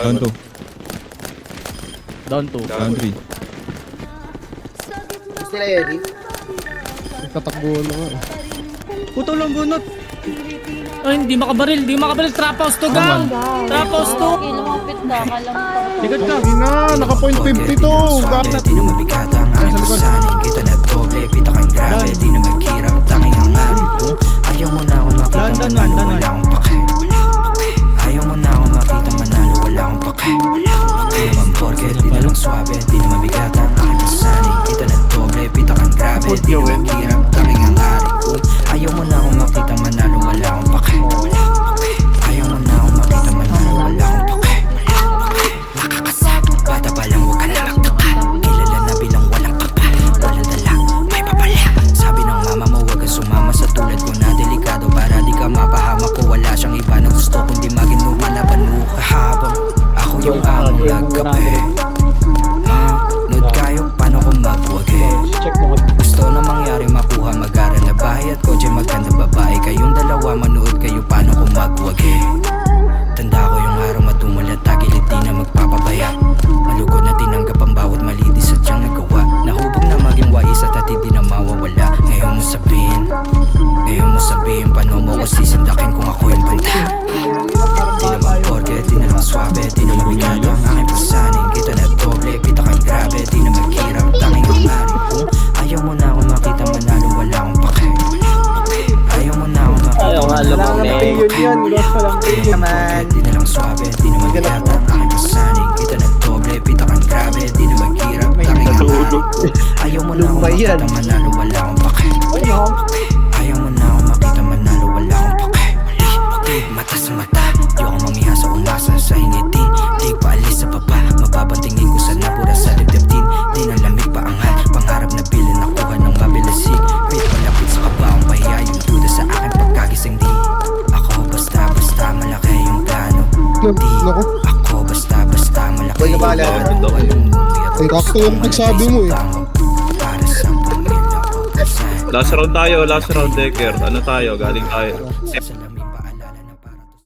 Down 2. Down 2. Down 3. Sila Eddie. Nagtatakbo na nga. Puto lang bunot. Ay, hindi makabaril. Hindi makabaril. Trap house to, gang. Trap house to. Lumapit na, kalam pa. Ligat ka. Hindi na, naka-point 50 to. Di na mabigat ang aking pasanin. Kita na doble, pita kang grabe. Di na magkirap, tanging ang aking boom. Ayaw mo na akong makita manalo, wala akong pake. Ayaw mo na akong makita manalo, wala akong pake. Di naman porket, di na lang swabe. Di na mabigat ang aking pasanin. Kita na doble, pita kang grabe. Di na magkirap, tanging ang aking boom. Ayaw mo na akong makita manalo, wala akong pake. Ayaw mo na akong makita manalo, wala akong pake. Nakakasabot, bata pa lang huwag ka na magtaka. Kilala na bilang walang kapal, walang dala, may papala. Sabi ng mama mo huwag kang sumama sa tulad ko na delikado. Para di ka mapahama ko, wala siyang iba na gusto kundi maging lumalaban mo kahabang ako yung among nagkape. Nood kayo, paano ko magwagi? Gusto na mangyari makuha, mag-aral na bahay at kotse, maganda babae. Kayong dalawa, manood kayo, paano ko magwagi? Tanda ko yung araw matumulat, tagilid di na magpapabaya. Malugod na tinanggap ang bawat mali, di sadyang nagawa. Nahubog na maging wais at hindi na mawawala. Ngayon mo sabihin, paano mo ko sisindakin kung ako yung banda? Di naman porket, di na lang swabe, di na mabigat ang aking pasanin. Kita na doble, pita kang grabe, di na magkirap, tanging ang aking. Ayaw mo na akong makita manalo, wala akong pake. Ayaw mo na akong makita manalo, wala akong pake. Di na lang swabe, di na mabigat ang aking pasanin. Kita na doble, pita kang grabe, di na magkirap, tanging ang aking. Ayaw mo na akong makita manalo, wala akong pake. Ayaw mo na akong makita manalo, wala akong pake. Mata sa mata, di ako mamiha sa umasa sa ingitin. Di paalis sa baba, mapapantingin ko sa nabura sa dibdib. Di na lamig paangat, pangarap na bilin nakuha ng mabilasig. Wait, malapit sa kabaong pahiya, yung duda sa akin pagkagising. Di ako basta-basta malaki yung plano. Di ako basta-basta malaki yung plano. Walang numero, Sakto yung nagsabi mo eh. para sa pamilya ko. Last round tayo, last round, Decker. Ano tayo? Galing tayo. Salamin